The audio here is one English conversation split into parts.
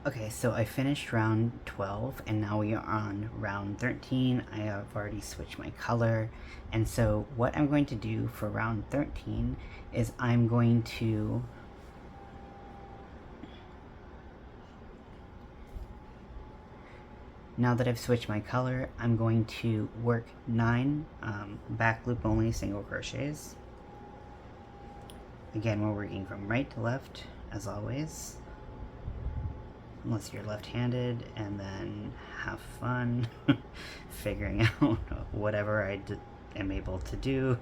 Okay, so I finished round 12 and now we are on round 13. I have already switched my color. And so what I'm going to do for round 13 is I'm going to now that I've switched my color, I'm going to work 9 back loop only single crochets. Again, we're working from right to left as always. Unless you're left-handed, and then have fun figuring out whatever I am able to do.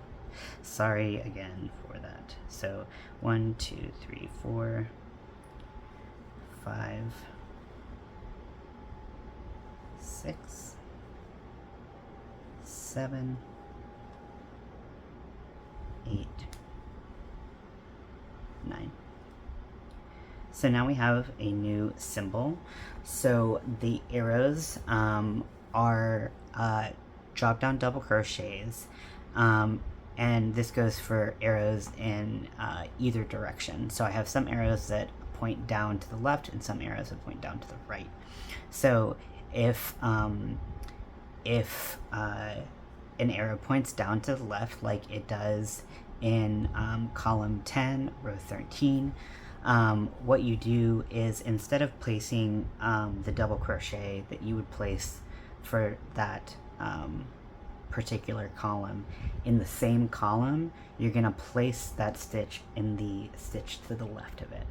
Sorry again for that. So 1, 2, 3, 4, 5, 6, 7, 8, 9. So now we have a new symbol. So the arrows are drop down double crochets, and this goes for arrows in either direction. So I have some arrows that point down to the left and some arrows that point down to the right. So if an arrow points down to the left like it does in column 10, row 13, what you do is instead of placing the double crochet that you would place for that particular column in the same column, you're going to place that stitch in the stitch to the left of it.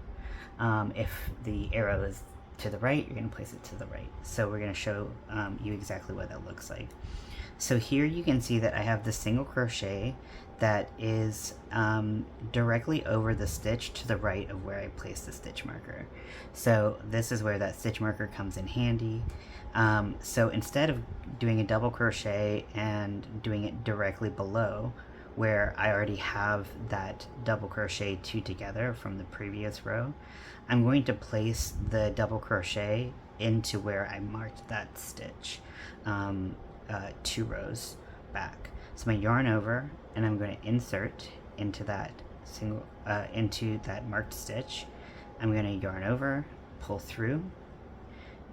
If the arrow is to the right, you're going to place it to the right. So we're going to show you exactly what that looks like. So here you can see that I have the single crochet that is directly over the stitch to the right of where I placed the stitch marker. So this is where that stitch marker comes in handy. So instead of doing a double crochet and doing it directly below where I already have that double crochet 2 together from the previous row, I'm going to place the double crochet into where I marked that stitch 2 rows back. So I'm going to yarn over and I'm going to insert into that into that marked stitch. I'm going to yarn over, pull through,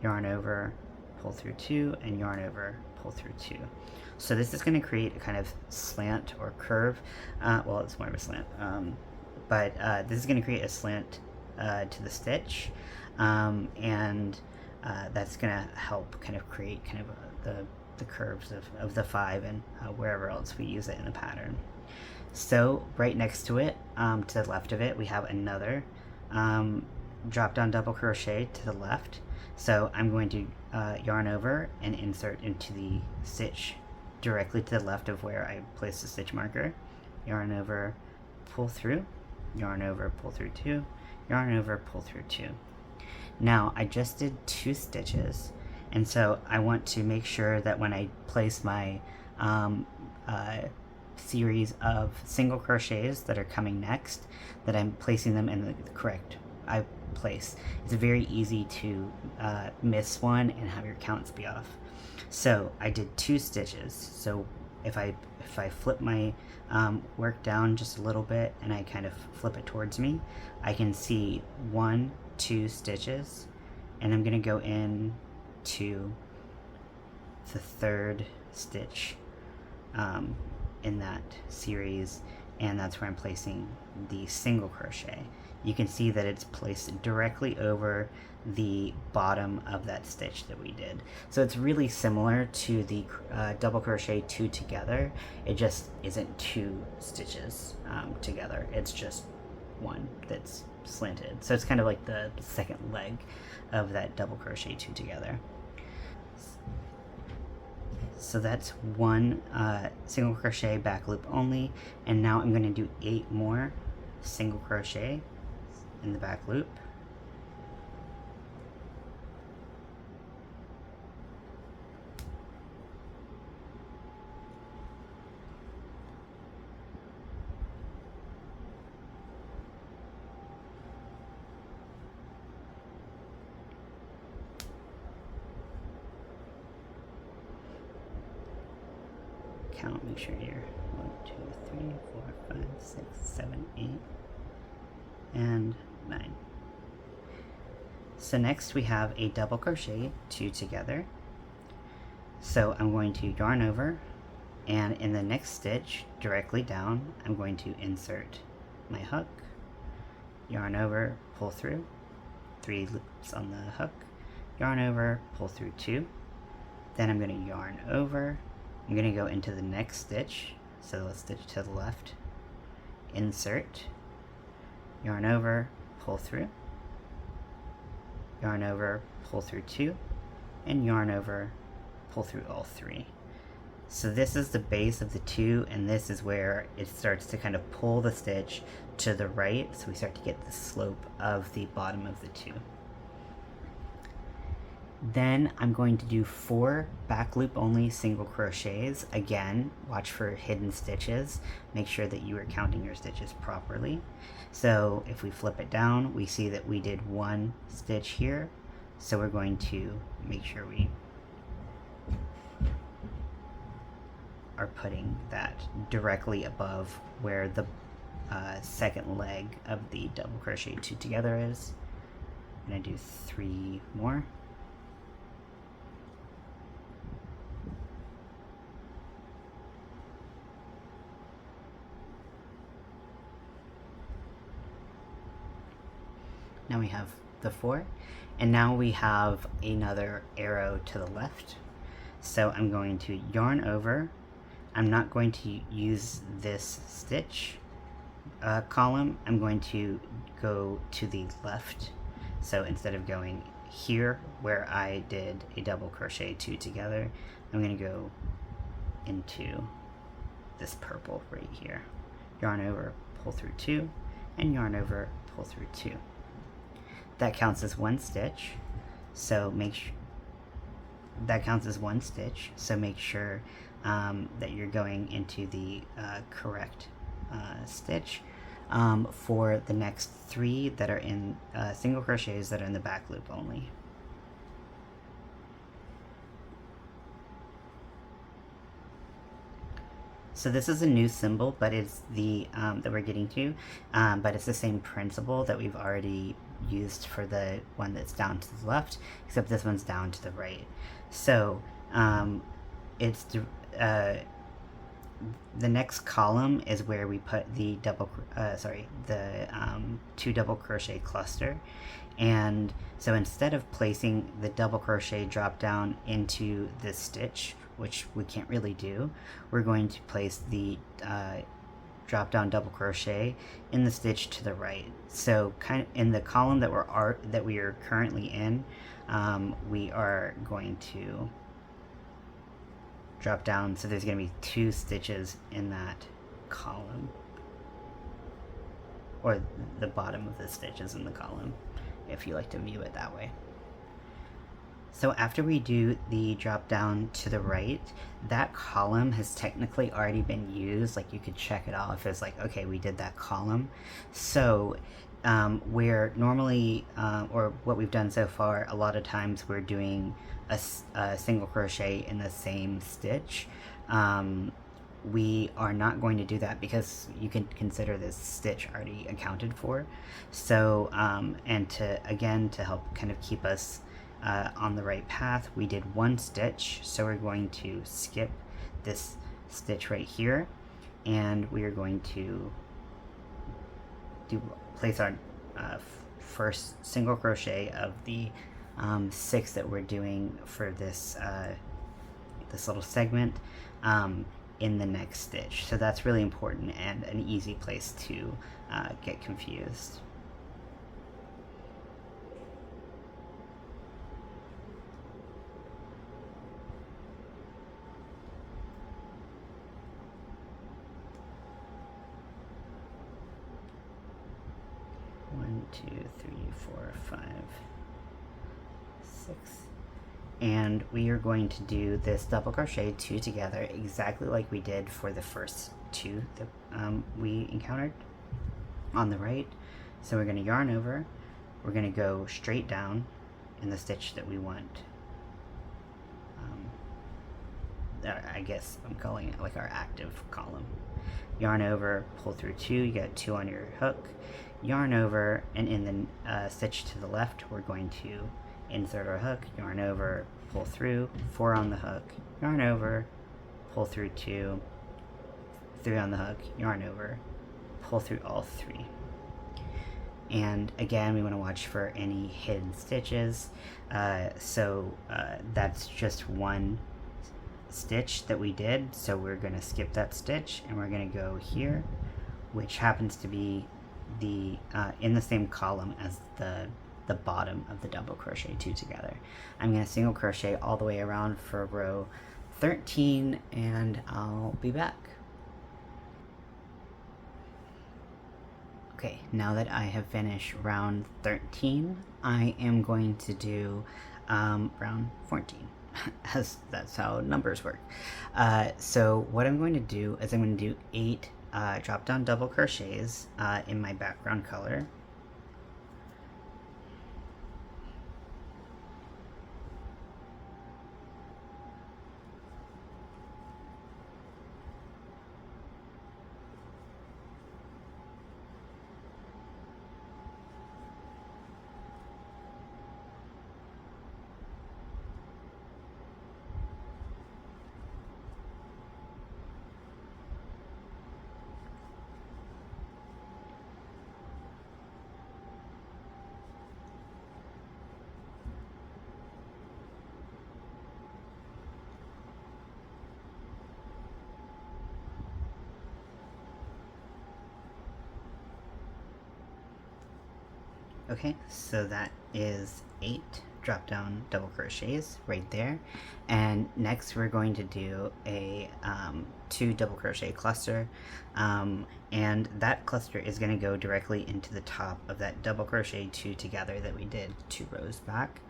yarn over, pull through 2, and yarn over, pull through 2. So this is going to create a kind of slant or curve. Well, it's more of a slant, but this is going to create a slant to the stitch, and that's going to help kind of create kind of the curves of the 5 and wherever else we use it in the pattern. So right next to it, to the left of it, we have another drop down double crochet to the left. So I'm going to yarn over and insert into the stitch directly to the left of where I placed the stitch marker. Yarn over, pull through, yarn over, pull through 2, yarn over, pull through 2. Now I just did 2 stitches, and so I want to make sure that when I place my series of single crochets that are coming next, that I'm placing them in the correct place. It's very easy to miss one and have your counts be off. So I did 2 stitches. So if I flip my work down just a little bit and I kind of flip it towards me, I can see 1, 2 stitches, and I'm going to go in to the 3rd stitch in that series, and that's where I'm placing the single crochet. You can see that it's placed directly over the bottom of that stitch that we did. So it's really similar to the double crochet 2 together. It just isn't 2 stitches together. It's just 1 that's slanted. So it's kind of like the second leg of that double crochet 2 together. So that's 1 single crochet back loop only, and now I'm going to do 8 more single crochet in the back loop. Count, make sure you're 1, 2, 3, 4, 5, 6, 7, 8, and 9. So next we have a double crochet 2 together. So I'm going to yarn over, and in the next stitch directly down I'm going to insert my hook, yarn over, pull through, 3 loops on the hook, yarn over, pull through 2, then I'm going to yarn over, I'm going to go into the next stitch, so let's stitch to the left, insert, yarn over, pull through, yarn over, pull through 2, and yarn over, pull through all 3. So this is the base of the 2, and this is where it starts to kind of pull the stitch to the right, so we start to get the slope of the bottom of the 2. Then I'm going to do 4 back loop only single crochets. Again, watch for hidden stitches. Make sure that you are counting your stitches properly. So if we flip it down, we see that we did 1 stitch here. So we're going to make sure we are putting that directly above where the second leg of the double crochet 2 together is. I'm going to do 3 more. Now we have the 4, and now we have another arrow to the left. So I'm going to yarn over. I'm not going to use this stitch column. I'm going to go to the left. So instead of going here where I did a double crochet 2 together, I'm going to go into this purple right here. Yarn over, pull through 2, and yarn over, pull through 2. That counts as 1 stitch, so make sure that counts as 1 stitch. So make sure that you're going into the correct stitch for the next 3 that are in single crochets that are in the back loop only. So this is a new symbol, but it's the that we're getting to, but it's the same principle that we've already used for the one that's down to the left, except this one's down to the right. So it's the next column is where we put the double, the 2 double crochet cluster. And so instead of placing the double crochet drop down into this stitch, which we can't really do, we're going to place the drop down double crochet in the stitch to the right. So kind of in the column that we are currently in, we are going to drop down, so there's going to be 2 stitches in that column, or the bottom of the stitches in the column, if you like to view it that way. So after we do the drop down to the right, that column has technically already been used. Like, you could check it off as like, okay, we did that column. So where normally, or what we've done so far, a lot of times we're doing a single crochet in the same stitch. We are not going to do that because you can consider this stitch already accounted for. So and to help kind of keep us on the right path, we did 1 stitch, so we're going to skip this stitch right here, and we are going to place our first single crochet of the 6 that we're doing for this this little segment in the next stitch. So that's really important and an easy place to get confused. One, 2, 3, 4, 5, 6. And we are going to do this double crochet 2 together exactly like we did for the first 2 that we encountered on the right. So we're going to yarn over, we're going to go straight down in the stitch that we want. I guess I'm calling it like our active column. Yarn over, pull through 2, you got 2 on your hook, yarn over, and in the stitch to the left, we're going to insert our hook, yarn over, pull through, 4 on the hook, yarn over, pull through 2, 3 on the hook, yarn over, pull through all 3. And again, we want to watch for any hidden stitches. That's just one stitch that we did, so we're going to skip that stitch and we're going to go here, which happens to be the in the same column as the bottom of the double crochet 2 together. I'm going to single crochet all the way around for row 13, and I'll be back. Okay, now that I have finished round 13, I am going to do round 14, as that's how numbers work. So what I'm going to do is I'm going to do 8 drop down double crochets in my background color. Okay, so that is 8 drop down double crochets right there, and next we're going to do a 2 double crochet cluster, and that cluster is going to go directly into the top of that double crochet 2 together that we did 2 rows back.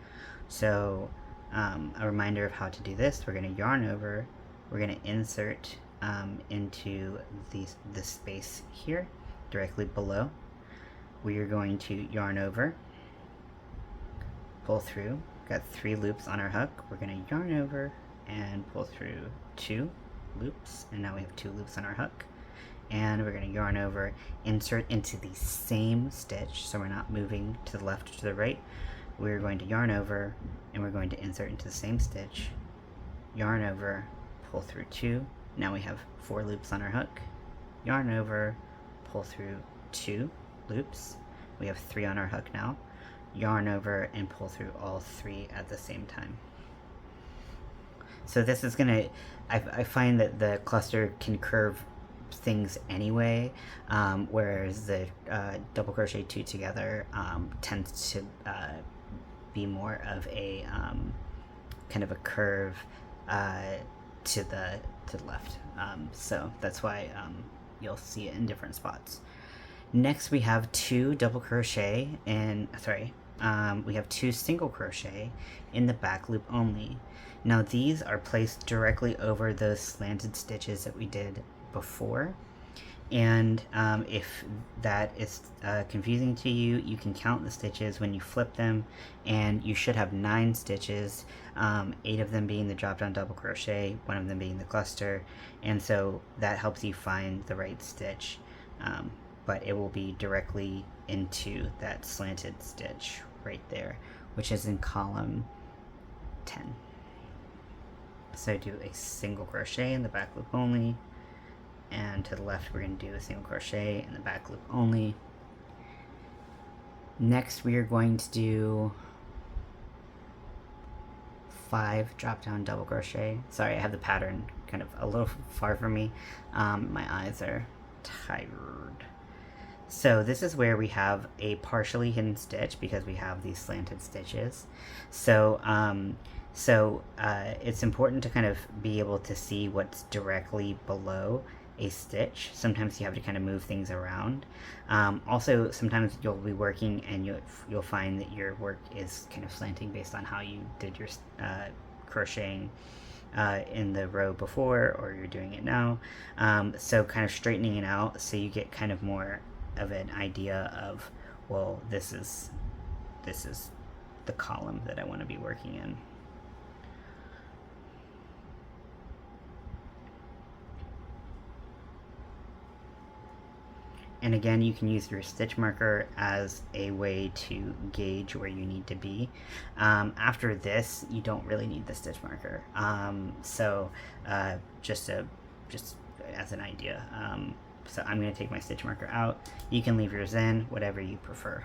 So a reminder of how to do this: we're going to yarn over, we're going to insert into this space here directly below. We are going to yarn over, pull through, got 3 loops on our hook. We're going to yarn over and pull through 2 loops, and now we have 2 loops on our hook. And we're going to yarn over, insert into the same stitch, so we're not moving to the left or to the right. We're going to yarn over, and we're going to insert into the same stitch, yarn over, pull through 2. Now we have 4 loops on our hook, yarn over, pull through 2 loops. We have 3 on our hook now, yarn over and pull through all 3 at the same time. So this is gonna, I find that the cluster can curve things anyway, whereas the double crochet 2 together tends to be more of a kind of a curve to the left. So that's why you'll see it in different spots. Next we have 2 double crochet and we have 2 single crochet in the back loop only. Now these are placed directly over those slanted stitches that we did before, and if that is confusing to you, you can count the stitches when you flip them, and you should have 9 stitches, 8 of them being the drop down double crochet, 1 of them being the cluster, and so that helps you find the right stitch. But it will be directly into that slanted stitch right there, which is in column 10. So do a single crochet in the back loop only, and to the left we're going to do a single crochet in the back loop only. Next we are going to do 5 drop down double crochet. Sorry, I have the pattern kind of a little far from me. My eyes are tired. So this is where we have a partially hidden stitch because we have these slanted stitches. So it's important to kind of be able to see what's directly below a stitch. Sometimes you have to kind of move things around. Also, sometimes you'll be working and you'll find that your work is kind of slanting based on how you did your crocheting in the row before, or you're doing it now. So kind of straightening it out so you get kind of more of an idea of, well, this is the column that I want to be working in. And again, you can use your stitch marker as a way to gauge where you need to be. After this, you don't really need the stitch marker. Just as an idea. So I'm going to take my stitch marker out. You can leave yours in, whatever you prefer.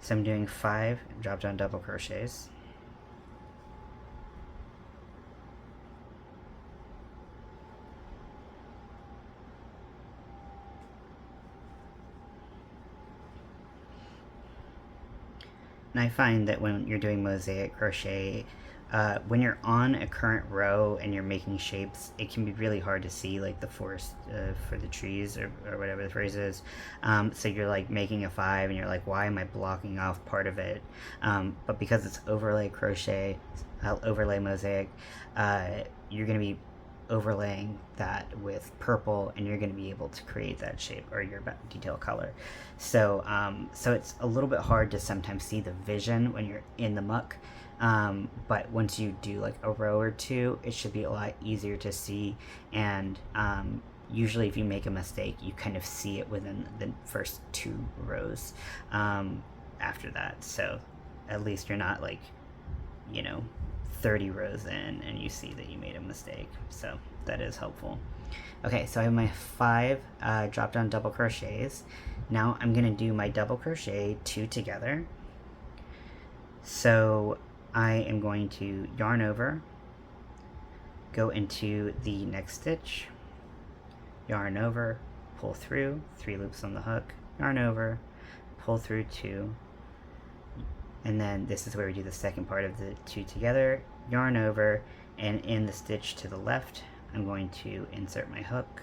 So I'm doing 5 drop down double crochets. And I find that when you're doing mosaic crochet, when you're on a current row and you're making shapes, it can be really hard to see like the forest for the trees or whatever the phrase is. So you're like making a 5 and you're like, why am I blocking off part of it? But because it's overlay crochet, overlay mosaic, you're going to be overlaying that with purple and you're going to be able to create that shape or your detail color. So it's a little bit hard to sometimes see the vision when you're in the muck, but once you do like a row or two, it should be a lot easier to see. And usually if you make a mistake, you kind of see it within the first 2 rows after that. So at least you're not like, 30 rows in and you see that you made a mistake. So that is helpful. Okay, so I have my 5 drop down double crochets. Now I'm gonna do my double crochet 2 together. So I am going to yarn over, go into the next stitch, yarn over, pull through, 3 loops on the hook, yarn over, pull through 2, and then this is where we do the second part of the 2 together, yarn over, and in the stitch to the left I'm going to insert my hook,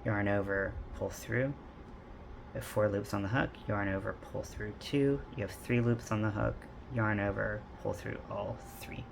yarn over, pull through, you have 4 loops on the hook, yarn over, pull through 2, you have 3 loops on the hook, yarn over, pull through all 3.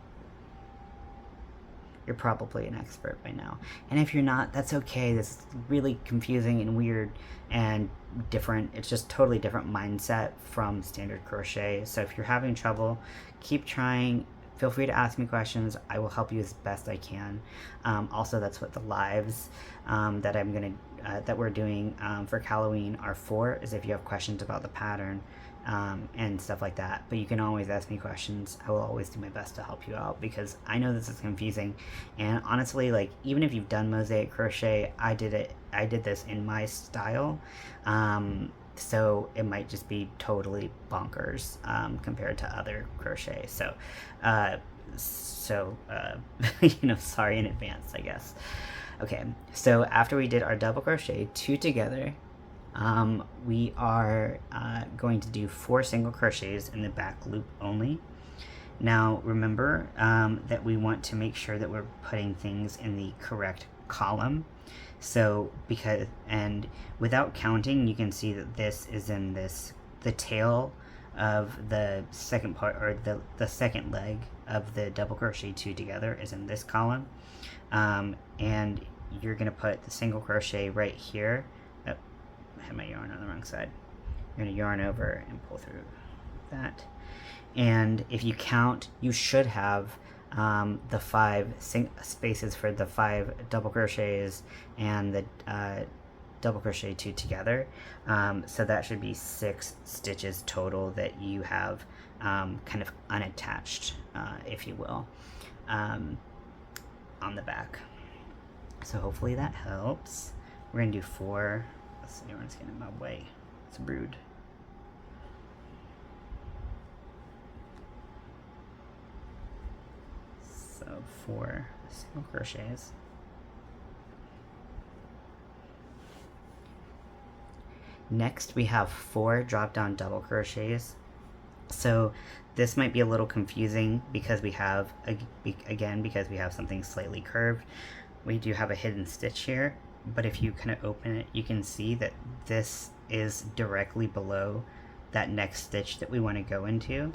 You're probably an expert by now. And if you're not, that's okay. This is really confusing and weird and different. It's just totally different mindset from standard crochet. So if you're having trouble, keep trying. Feel free to ask me questions. I will help you as best I can. Also, that's what the lives that we're doing for CAL-OWEEN are for, is if you have questions about the pattern and stuff like that. But you can always ask me questions. I will always do my best to help you out, because I know this is confusing. And honestly, like, even if you've done mosaic crochet, I did this in my style. So it might just be totally bonkers compared to other crochet. So, sorry in advance, I guess. Okay, so after we did our double crochet 2 together, we are going to do 4 single crochets in the back loop only. Now remember that we want to make sure that we're putting things in the correct column. So and without counting, you can see that this is in the tail of the second part, or the second leg of the double crochet 2 together is in this column. And you're gonna put the single crochet right here. Oh, I had my yarn on the wrong side. You're gonna yarn over and pull through that. And if you count, you should have the 5 spaces for the 5 double crochets and the double crochet 2 together. So that should be 6 stitches total that you have kind of unattached, if you will, on the back. So hopefully that helps. We're gonna do 4. Let's see, everyone's getting in my way. It's rude. So 4 single crochets. Next we have 4 drop down double crochets. So this might be a little confusing because we have, again, because we have something slightly curved. We do have a hidden stitch here, but if you kind of open it, you can see that this is directly below that next stitch that we want to go into.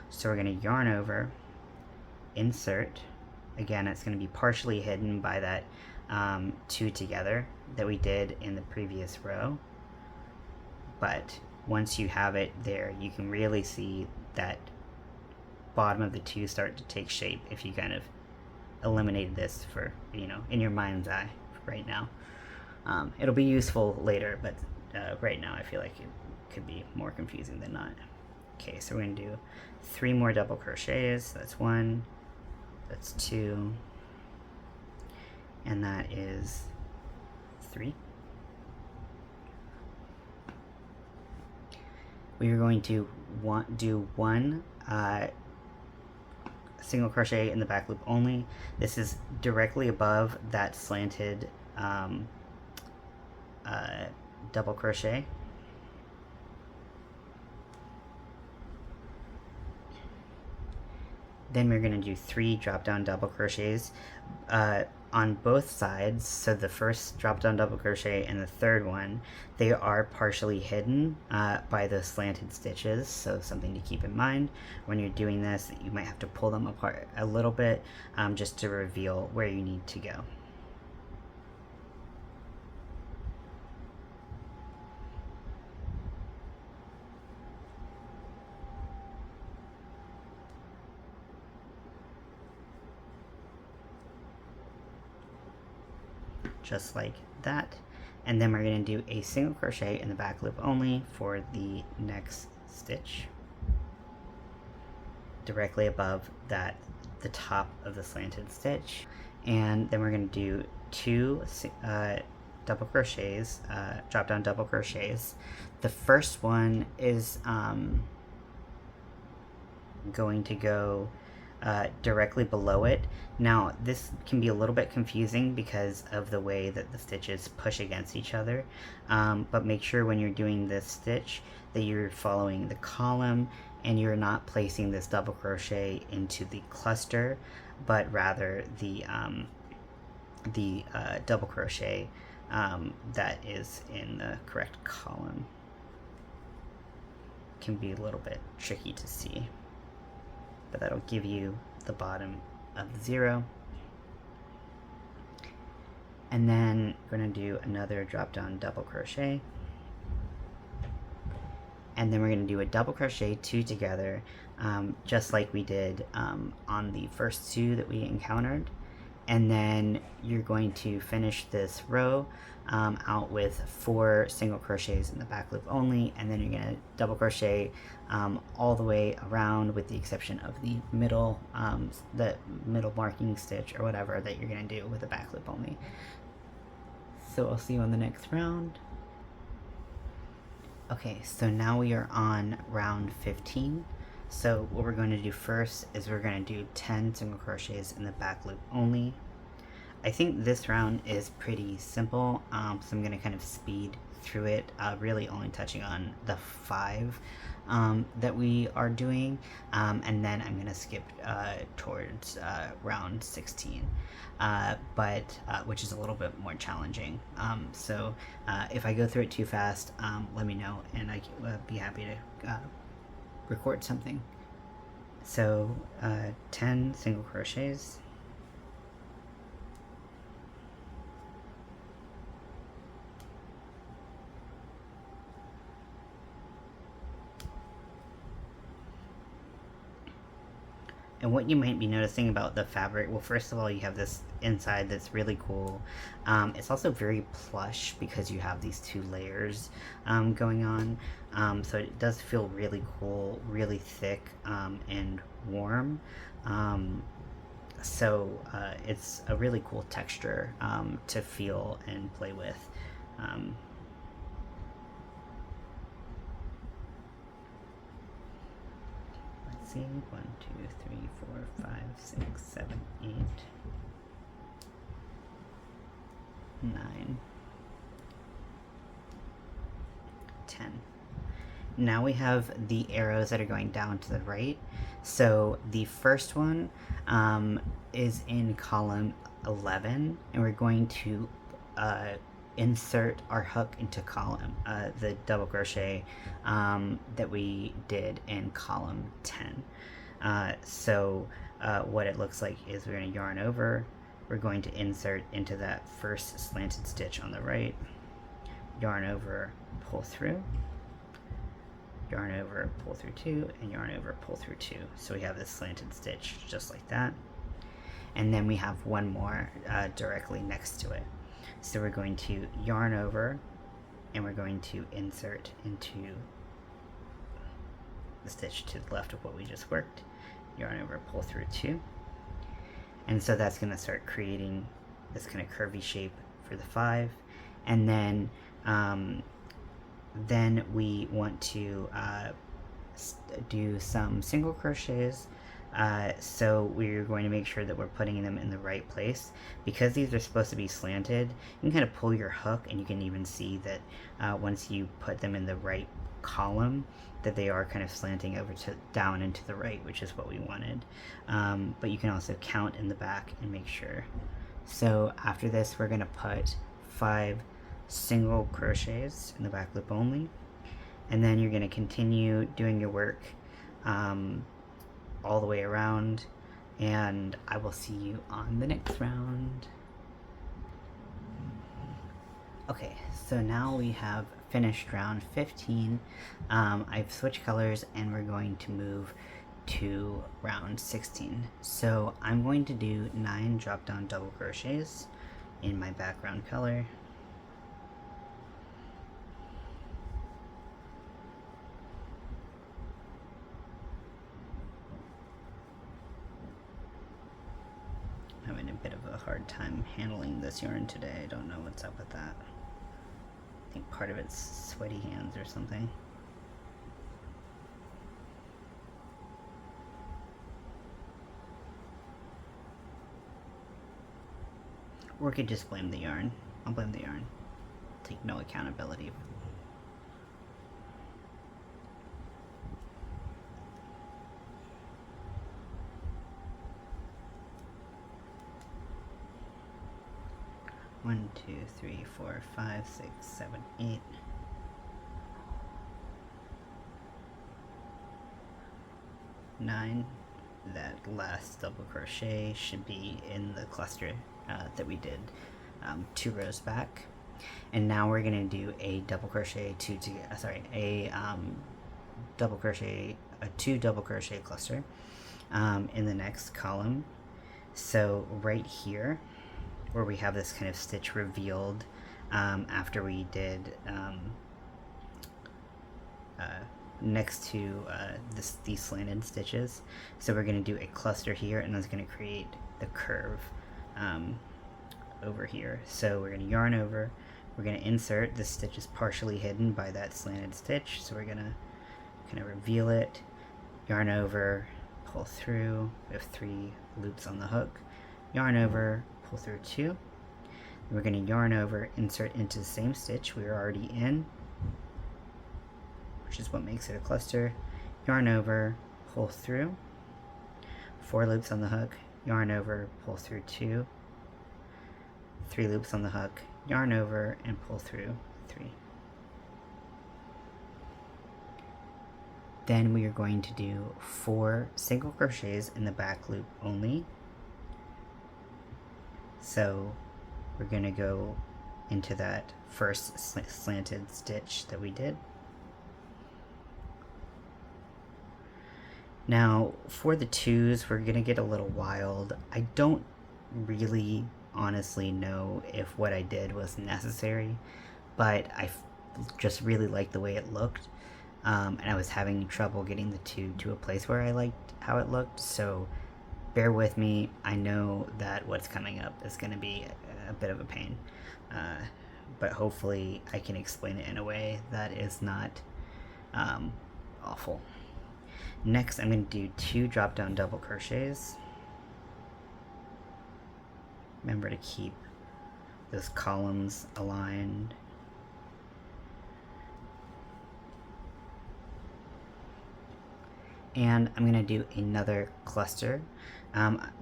So we're going to yarn over, insert. Again, it's going to be partially hidden by that 2 together that we did in the previous row. But once you have it there, you can really see that bottom of the 2 start to take shape if you kind of eliminated this for, in your mind's eye right now. It'll be useful later, but right now I feel like it could be more confusing than not. Okay, so we're going to do 3 more double crochets. That's 1, that's 2, and that is 3. We are going to do 1 single crochet in the back loop only. This is directly above that slanted double crochet. Then we're going to do 3 drop down double crochets on both sides. So the first drop down double crochet and the third one, they are partially hidden by the slanted stitches. So something to keep in mind when you're doing this, you might have to pull them apart a little bit just to reveal where you need to go. Just like that, and then we're going to do a single crochet in the back loop only for the next stitch directly above that, the top of the slanted stitch, and then we're going to do 2 double crochets, drop down double crochets. The first one is going to go directly below it. Now this can be a little bit confusing because of the way that the stitches push against each other, but make sure when you're doing this stitch that you're following the column and you're not placing this double crochet into the cluster, but rather the double crochet that is in the correct column. Can be a little bit tricky to see, but that'll give you the bottom of the 0. And then we're going to do another drop down double crochet, and then we're going to do a double crochet 2 together, just like we did on the first 2 that we encountered. And then you're going to finish this row out with 4 single crochets in the back loop only, and then you're going to double crochet all the way around, with the exception of the middle marking stitch or whatever that you're going to do with the back loop only. So I'll see you on the next round. Okay, so now we are on round 15. So what we're going to do first is we're going to do 10 single crochets in the back loop only. I think this round is pretty simple, so I'm going to kind of speed through it, really only touching on the 5 that we are doing, and then I'm going to skip towards round 16, which is a little bit more challenging. So if I go through it too fast, let me know, and I will be happy to record something. So 10 single crochets, and what you might be noticing about the fabric, well, first of all, you have this inside that's really cool. It's also very plush because you have these 2 layers going on. So it does feel really cool, really thick and warm. So it's a really cool texture to feel and play with. Let's see, 1, 2, 3, 4, 5, 6, 7, 8, 9, 10. Now we have the arrows that are going down to the right. So the first one is in column 11, and we're going to insert our hook into column, the double crochet that we did in column 10. So what it looks like is we're going to yarn over, we're going to insert into that first slanted stitch on the right, yarn over, pull through, yarn over, pull through 2, and yarn over, pull through 2. So we have this slanted stitch just like that, and then we have one more directly next to it. So we're going to yarn over, and we're going to insert into the stitch to the left of what we just worked, yarn over, pull through 2, and so that's going to start creating this kind of curvy shape for the 5. And then we want to do some single crochets. So we're going to make sure that we're putting them in the right place. Because these are supposed to be slanted, you can kind of pull your hook and you can even see that once you put them in the right column, that they are kind of slanting over to down and to the right, which is what we wanted. But you can also count in the back and make sure. So after this, we're going to put 5 single crochets in the back loop only, and then you're going to continue doing your work all the way around, and I will see you on the next round. Okay, so now we have finished round 15. I've switched colors and we're going to move to round 16. So I'm going to do 9 drop down double crochets in my background color. I'm having a bit of a hard time handling this yarn today. I don't know what's up with that. I think part of it's sweaty hands or something. Or we could just blame the yarn. I'll blame the yarn. Take no accountability. One, 2, 3, 4, 5, 6, 7, 8. 9. That last double crochet should be in the cluster that we did 2 rows back. And now we're gonna do a double crochet two double crochet cluster in the next column. So right here, where we have this kind of stitch revealed after we did next to these slanted stitches. So we're going to do a cluster here, and that's going to create the curve over here. So we're going to yarn over, we're going to insert. This stitch is partially hidden by that slanted stitch, so we're going to kind of reveal it, yarn over, pull through. We have 3 loops on the hook, yarn over, pull through 2. Then we're going to yarn over, insert into the same stitch we were already in, which is what makes it a cluster, yarn over, pull through, 4 loops on the hook, yarn over, pull through 2, 3 loops on the hook, yarn over, and pull through 3. Then we are going to do 4 single crochets in the back loop only. So we're going to go into that first slanted stitch that we did. Now for the 2s, we're going to get a little wild. I don't really honestly know if what I did was necessary, but I just really liked the way it looked, and I was having trouble getting the 2 to a place where I liked how it looked, so bear with me. I know that what's coming up is going to be a bit of a pain, but hopefully I can explain it in a way that is not awful. Next, I'm going to do 2 drop down double crochets. Remember to keep those columns aligned. And I'm going to do another cluster.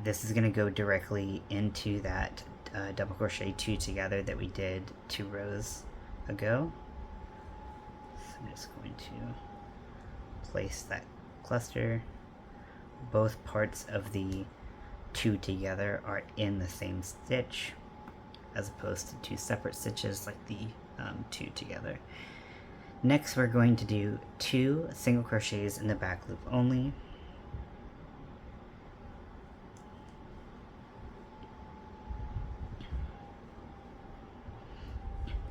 This is going to go directly into that double crochet 2 together that we did 2 rows ago. So I'm just going to place that cluster. Both parts of the 2 together are in the same stitch, as opposed to 2 separate stitches like the 2 together. Next, we're going to do 2 single crochets in the back loop only.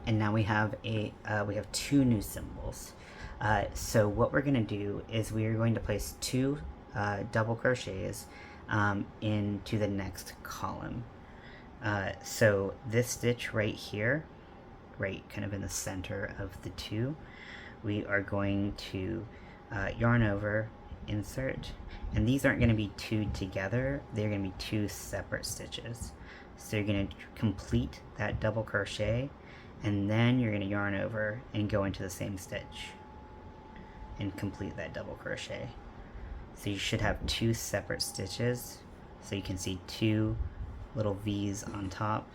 and now we have two new symbols. So what we're going to do is we are going to place two double crochets into the next column. So this stitch right here, right kind of in the center of the two, we are going to yarn over, insert, and these aren't going to be two together, they're going to be two separate stitches. So you're going to complete that double crochet, and then you're going to yarn over and go into the same stitch and complete that double crochet. So you should have two separate stitches, so you can see two little V's on top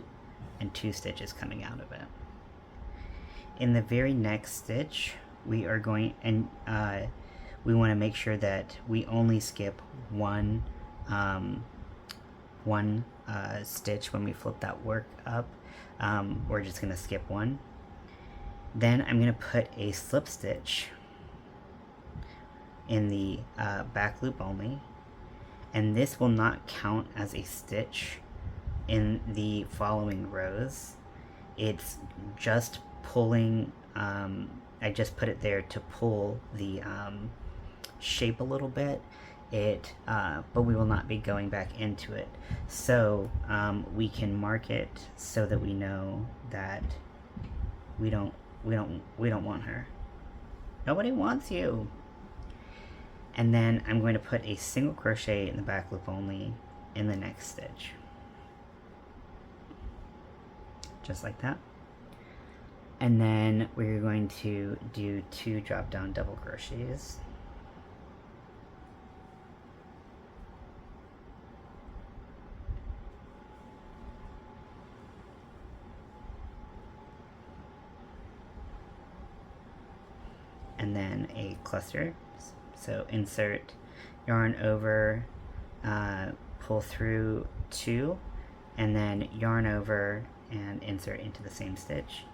and two stitches coming out of it. In the very next stitch, we are going, and we want to make sure that we only skip one stitch when we flip that work up. We're just going to skip one. Then I'm going to put a slip stitch in the back loop only, and this will not count as a stitch in the following rows. It's just pulling, I just put it there to pull the shape a little bit, but we will not be going back into it. So we can mark it so that we know that we don't want her. Nobody wants you. And then I'm going to put a single crochet in the back loop only in the next stitch. Just like that. And then we're going to do two drop down double crochets. And then a cluster. So insert, yarn over, pull through two, and then yarn over and insert into the same stitch.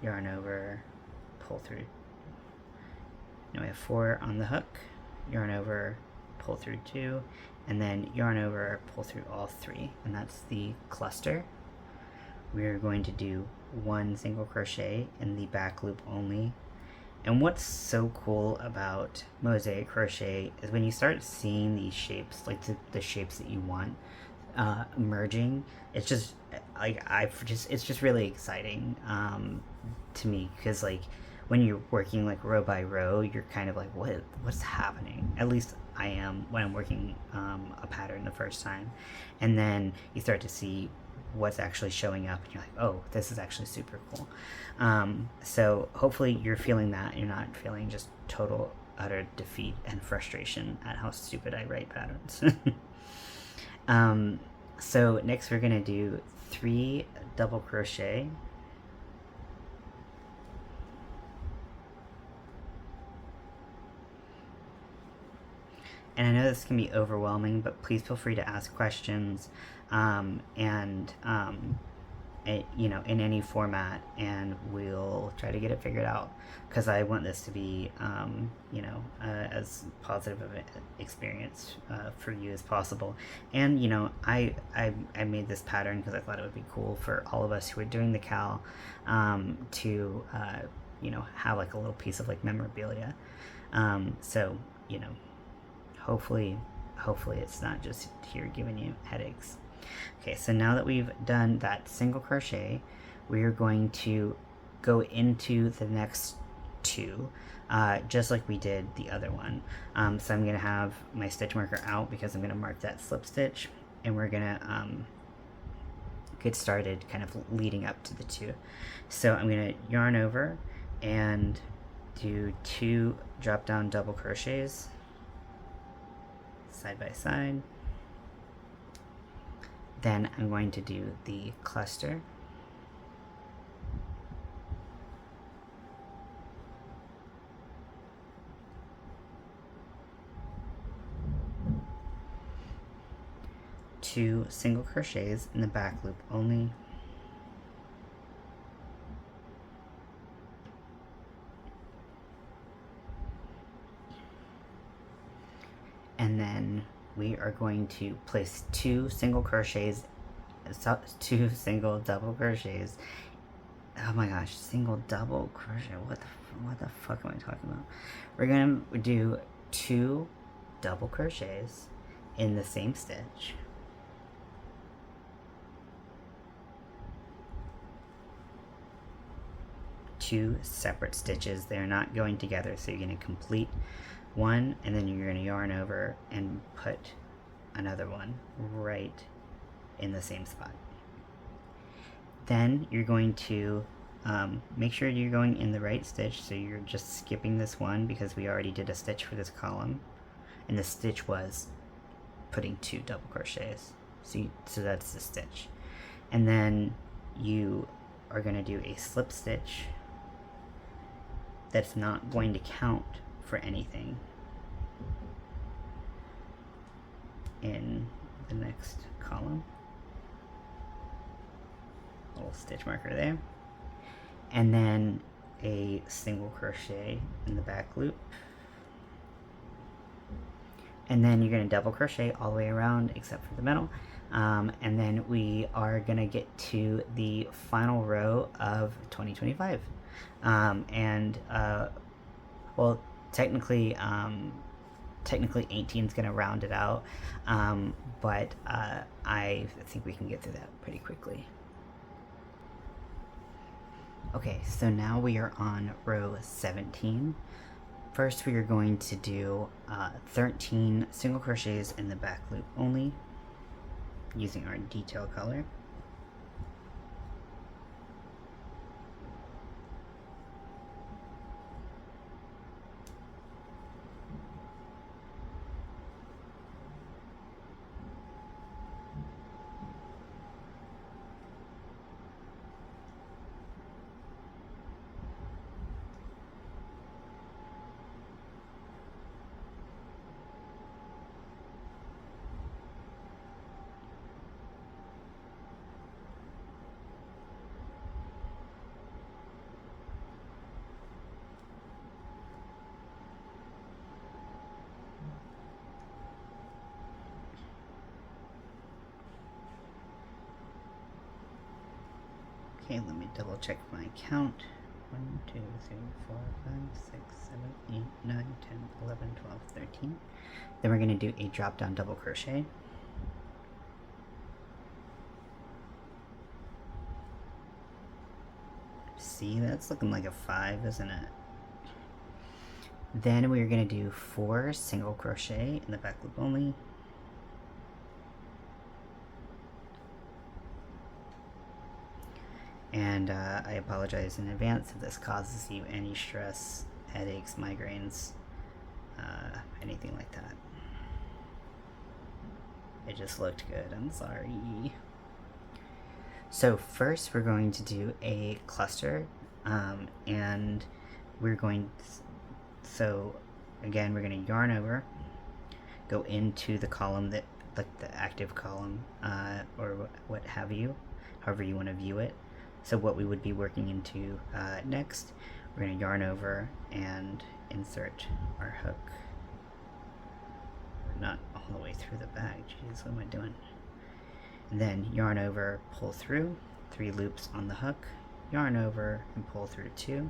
Yarn over, pull through. Now we have 4 on the hook, yarn over, pull through 2, and then yarn over, pull through all 3, and that's the cluster. We're going to do 1 single crochet in the back loop only. And what's so cool about mosaic crochet is when you start seeing these shapes, like the shapes that you want merging, it's just like it's just really exciting to me, because like when you're working like row by row, you're kind of like, what's happening? At least I am when I'm working a pattern the first time, and then you start to see what's actually showing up, and you're like, oh, this is actually super cool. So hopefully you're feeling that, you're not feeling just total utter defeat and frustration at how stupid I write patterns. So next we're gonna do 3 double crochet, and I know this can be overwhelming, but please feel free to ask questions, you know, in any format, and we'll try to get it figured out, because I want this to be, you know, as positive of an experience for you as possible. And you know, I made this pattern because I thought it would be cool for all of us who are doing the CAL to you know, have like a little piece of like memorabilia. So you know, hopefully it's not just here giving you headaches. Okay, so now that we've done that single crochet, we are going to go into the next 2, just like we did the other one. So I'm going to have my stitch marker out because I'm going to mark that slip stitch, and we're going to get started kind of leading up to the 2. So I'm going to yarn over and do 2 drop down double crochets side by side. Then I'm going to do the cluster. Two single crochets in the back loop only. And then we are going to place 2 single crochets, 2 single double crochets oh my gosh, single double crochet. What the fuck am I talking about? We're gonna do 2 double crochets in the same stitch. Two separate stitches. They're not going together, so you're going to complete one and then you're going to yarn over and put another one right in the same spot. Then you're going to make sure you're going in the right stitch, so you're just skipping this one because we already did a stitch for this column, and the stitch was putting 2 double crochets. So that's the stitch. And then you are going to do a slip stitch that's not going to count for anything in the next column. Little stitch marker there. And then a single crochet in the back loop. And then you're going to double crochet all the way around except for the middle. And then we are going to get to the final row of 2025. Well, technically 18 is going to round it out, but I think we can get through that pretty quickly. Okay, so now we are on row 17. First, we are going to do 13 single crochets in the back loop only, using our detail color. Okay, let me double check my count. 1, 2, 3, 4, 5, 6, 7, 8, 9, 10, 11, 12, 13. Then we're going to do a drop down double crochet. See, that's looking like a 5, isn't it? Then we're going to do 4 single crochet in the back loop only. And I apologize in advance if this causes you any stress, headaches, migraines, anything like that. It just looked good, I'm sorry. So first we're going to do a cluster, and we're going to, so again, we're going to yarn over, go into the column that, like the active column, or what have you, however you want to view it. So what we would be working into next, we're going to yarn over and insert our hook. We're not all the way through the bag, jeez, what am I doing? And then yarn over, pull through, 3 loops on the hook, yarn over and pull through 2,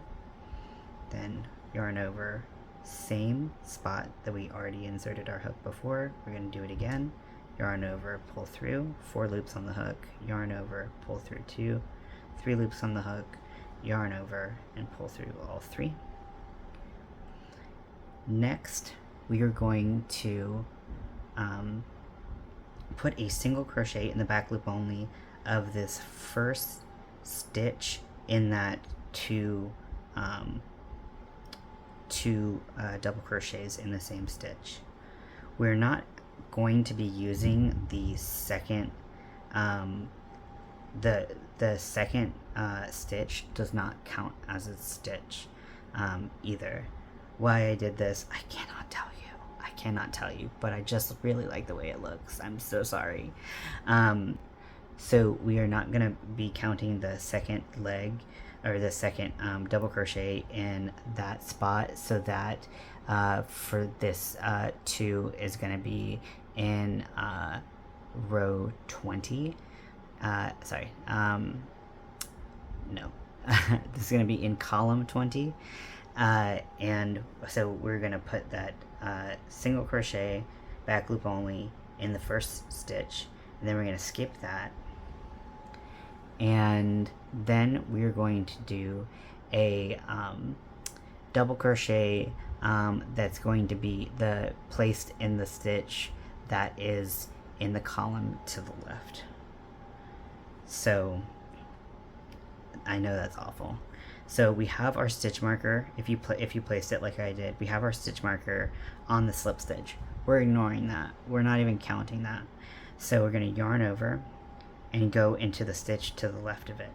then yarn over, same spot that we already inserted our hook before, we're going to do it again, yarn over, pull through, 4 loops on the hook, yarn over, pull through 2, 3 loops on the hook, yarn over, and pull through all 3. Next, we are going to put a single crochet in the back loop only of this first stitch in that two double crochets in the same stitch. We're not going to be using the second the second stitch does not count as a stitch either. Why I did this, I cannot tell you, but I just really like the way it looks. I'm so sorry. So we are not going to be counting the second leg or the second double crochet in that spot, so that for this 2 is going to be in row 20. No, this is going to be in column 20. And so we're going to put that single crochet, back loop only, in the first stitch, and then we're going to skip that, and then we're going to do a double crochet that's going to be placed in the stitch that is in the column to the left. So I know that's awful. So we have our stitch marker. If you placed it like I did, we have our stitch marker on the slip stitch. We're ignoring that. We're not even counting that. So we're going to yarn over and go into the stitch to the left of it.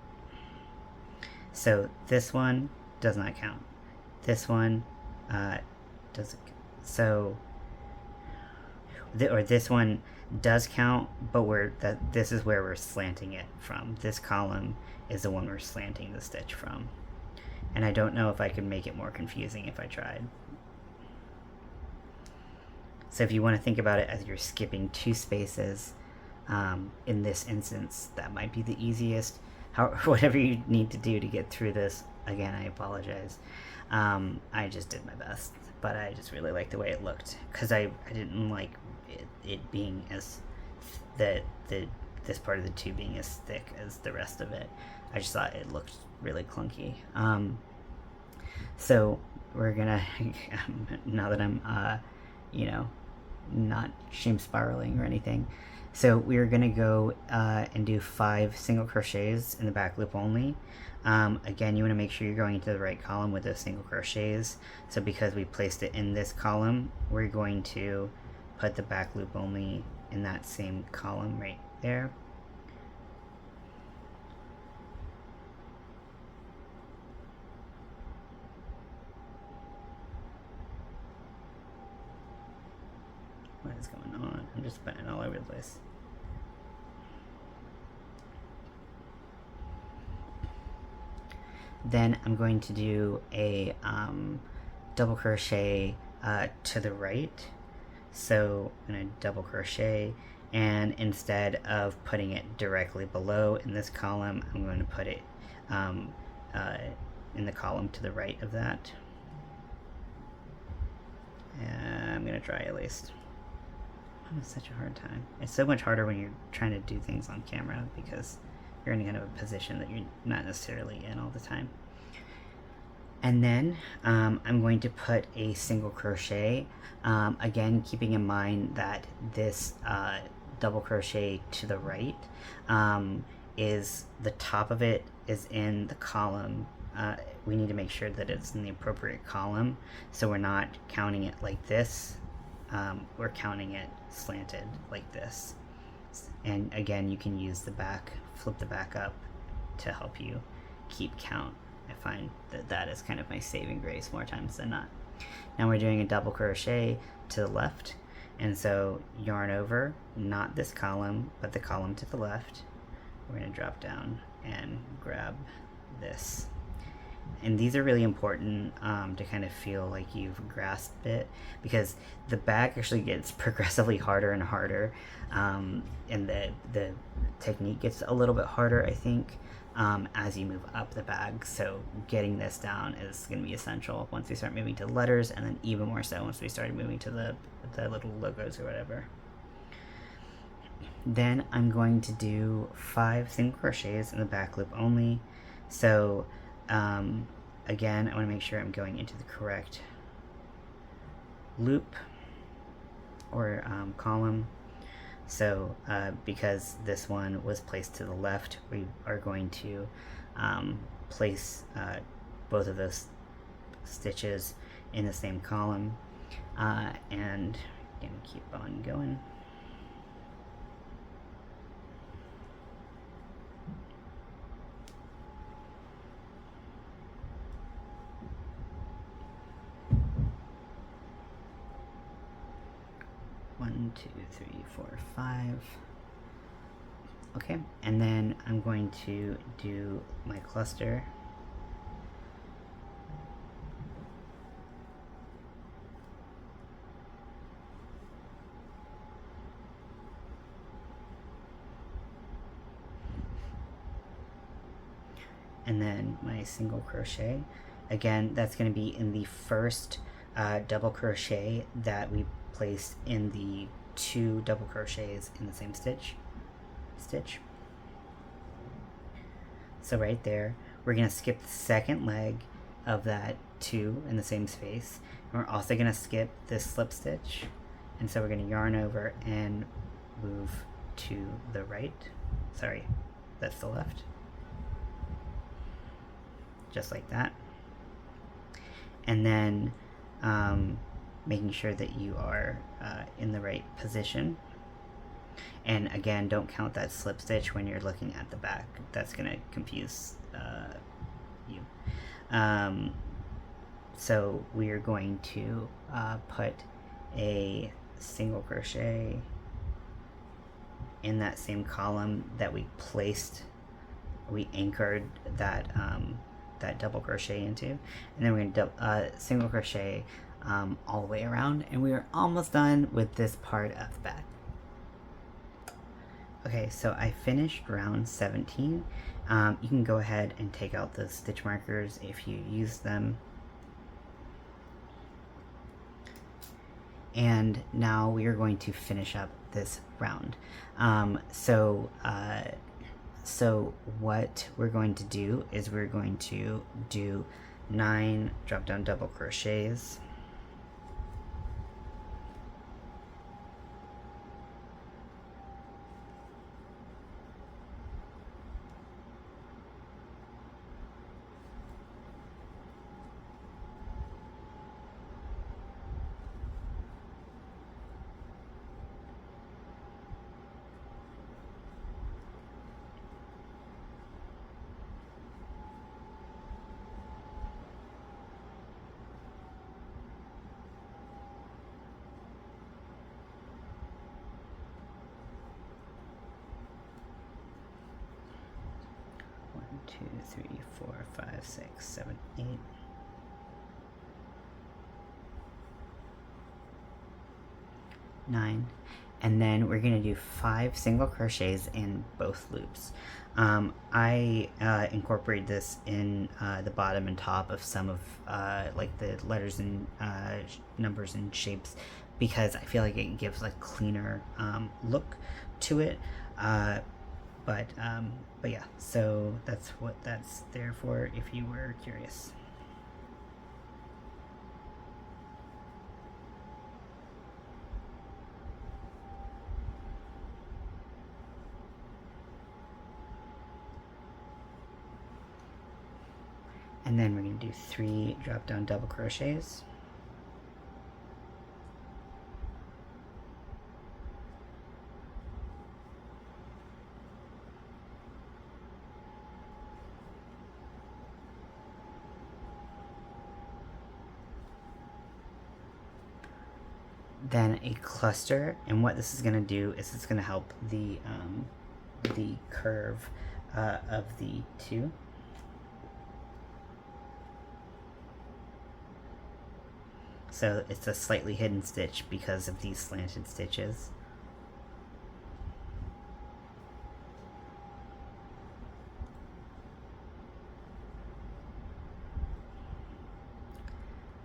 So this one does not count. This one doesn't. So or this one does count, but this is where we're slanting it from. This column is the one we're slanting the stitch from. And I don't know if I could make it more confusing if I tried. So if you want to think about it as you're skipping 2 spaces, in this instance, that might be the easiest. Whatever you need to do to get through this, again, I apologize. I just did my best, but I just really liked the way it looked, because I didn't like it being as this part of the tube being as thick as the rest of it. I just thought it looked really clunky. So we're gonna now that I'm not shame spiraling or anything, so we're gonna go and do 5 single crochets in the back loop only. Again, you want to make sure you're going into the right column with those single crochets. So because we placed it in this column, we're going to put the back loop only in that same column right there. What is going on? I'm just putting it all over the place. Then I'm going to do a double crochet to the right. So I'm going to double crochet, and instead of putting it directly below in this column, I'm going to put it in the column to the right of that. I'm going to try at least. I'm having such a hard time. It's so much harder when you're trying to do things on camera, because you're in kind of a position that you're not necessarily in all the time. And then I'm going to put a single crochet, again keeping in mind that this double crochet to the right is the top of it is in the column. We need to make sure that it's in the appropriate column, so we're not counting it like this. We're counting it slanted like this. And again, you can use the back, flip the back up to help you keep count. I find that is kind of my saving grace more times than not. Now we're doing a double crochet to the left, and so yarn over, not this column, but the column to the left. We're going to drop down and grab this. And these are really important to kind of feel like you've grasped it, because the bag actually gets progressively harder and harder, and the technique gets a little bit harder, I think, as you move up the bag. So getting this down is going to be essential once we start moving to the letters, and then even more so once we start moving to the little logos or whatever. Then I'm going to do 5 single crochets in the back loop only. So again, I want to make sure I'm going into the correct loop or column. So because this one was placed to the left, we are going to place both of those stitches in the same column, and again, keep on going. One, 2, 3, 4, 5. Okay, and then I'm going to do my cluster. and then my single crochet. Again, that's going to be in the first double crochet that we placed in the 2 double crochets in the same stitch. So right there, we're going to skip the second leg of that 2 in the same space. And we're also going to skip this slip stitch. And so we're going to yarn over and move to the right. Sorry, that's the left. Just like that. And then making sure that you are in the right position. And again, don't count that slip stitch when you're looking at the back. That's going to confuse you. So we are going to put a single crochet in that same column that we anchored that that double crochet into, and then we're going to single crochet all the way around, and we are almost done with this part of the back. Okay, so I finished round 17. You can go ahead and take out the stitch markers if you use them. And now we are going to finish up this round. So what we're going to do is we're going to do 9 drop down double crochets. Two, 3, 4, 5, 6, 7, 8. 9. And then we're going to do 5 single crochets in both loops. I incorporate this in the bottom and top of some of like the letters and numbers and shapes, because I feel like it gives a cleaner look to it. But yeah, so that's what that's there for if you were curious. And then we're going to do 3 drop down double crochets. Then a cluster, and what this is going to do is it's going to help the curve of the 2. So it's a slightly hidden stitch because of these slanted stitches.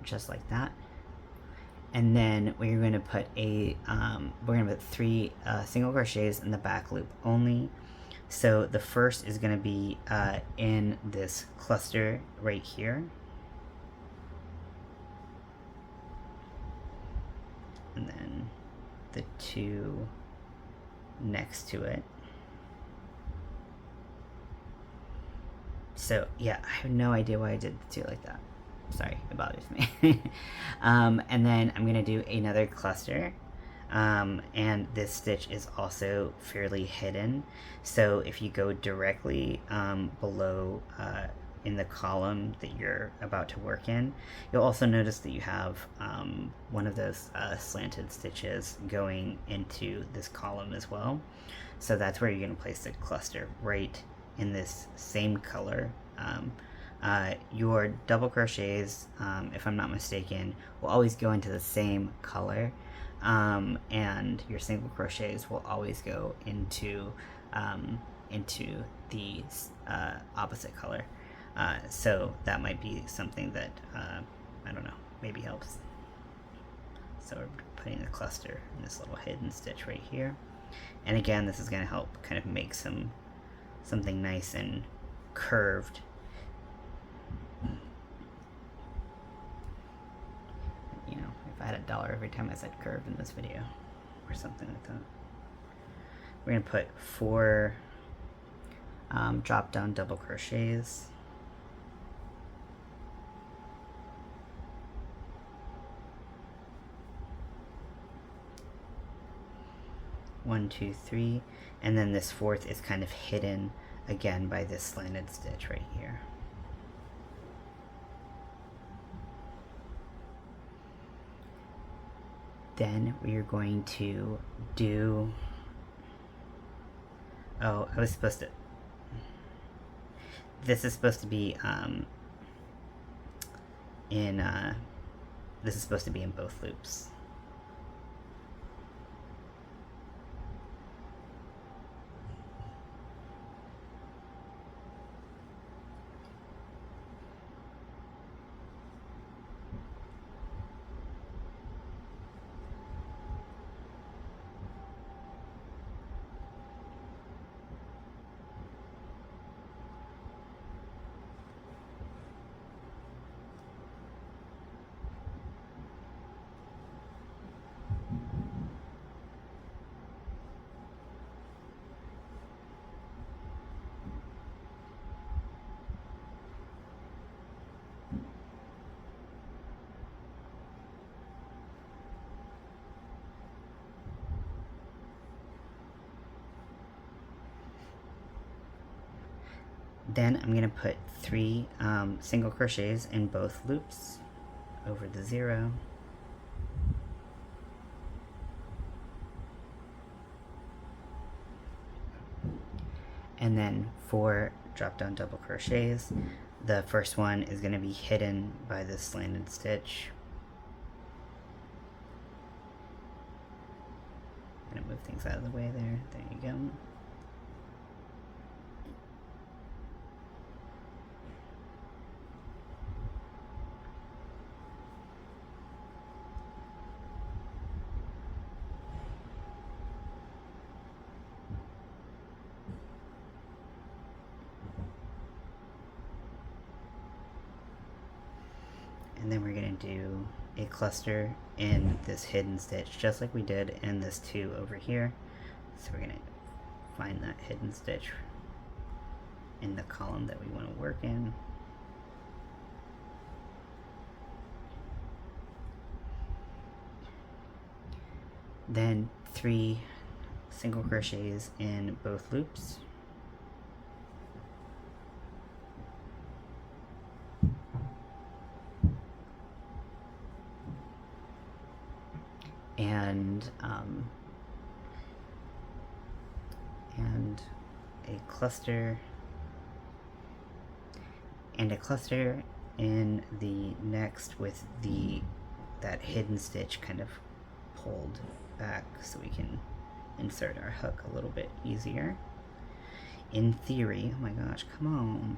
Just like that. And then we're going to put a we're going to put 3 single crochets in the back loop only. So the first is going to be in this cluster right here. And then the 2 next to it. So yeah, I have no idea why I did the 2 like that. Sorry, it bothers me. And then I'm going to do another cluster. And this stitch is also fairly hidden. So if you go directly below in the column that you're about to work in, you'll also notice that you have one of those slanted stitches going into this column as well. So that's where you're going to place the cluster, right in this same color. Your double crochets, if I'm not mistaken, will always go into the same color, and your single crochets will always go into the opposite color. So that might be something that, I don't know, maybe helps. So we're putting the cluster in this little hidden stitch right here. And again, this is going to help kind of make something nice and curved. You know, if I had $1 every time I said curved in this video, or something like that. We're going to put 4 drop down double crochets. One, 2, 3, and then this 4th is kind of hidden again by this slanted stitch right here. Then we are going to do, oh, I was supposed to, this is supposed to be this is supposed to be in both loops. Then I'm going to put 3 single crochets in both loops over the 0. And then 4 drop down double crochets. The first one is going to be hidden by this slanted stitch. I'm going to move things out of the way there. There you go. And then we're going to do a cluster in this hidden stitch, just like we did in this 2 over here. So we're going to find that hidden stitch in the column that we want to work in. Then 3 single crochets in both loops. And a cluster in the next with that hidden stitch kind of pulled back so we can insert our hook a little bit easier. In theory, oh my gosh, come on.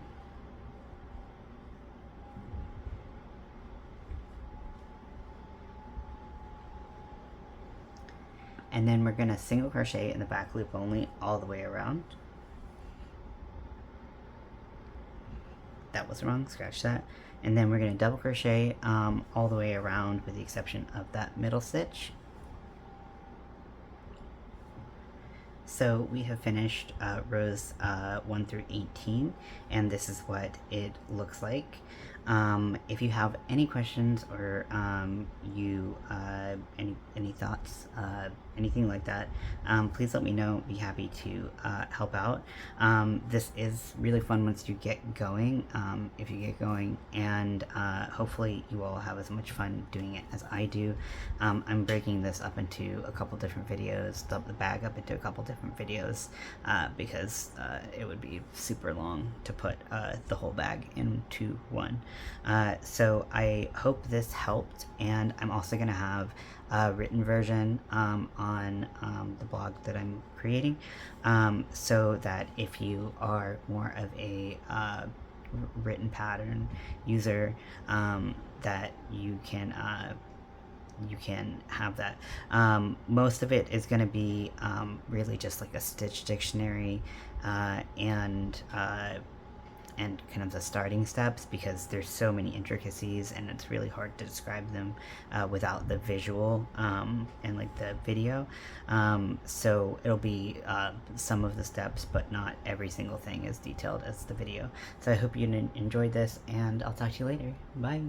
And then we're going to single crochet in the back loop only all the way around. That was wrong, scratch that. And then we're going to double crochet all the way around with the exception of that middle stitch. So we have finished rows 1 through 18, and this is what it looks like. If you have any questions or any thoughts, anything like that, please let me know. Be happy to help out. This is really fun once you get going, if you get going, and hopefully you all have as much fun doing it as I do. I'm breaking this up into a couple different videos, the bag up into a couple different videos, because it would be super long to put the whole bag into one. So I hope this helped, and I'm also going to have a written version on the blog that I'm creating, so that if you are more of a written pattern user, that you can have that. Most of it is going to be really just like a stitch dictionary, and kind of the starting steps, because there's so many intricacies and it's really hard to describe them without the visual and like the video. So it'll be some of the steps, but not every single thing as detailed as the video. So I hope you enjoyed this, and I'll talk to you later. Bye.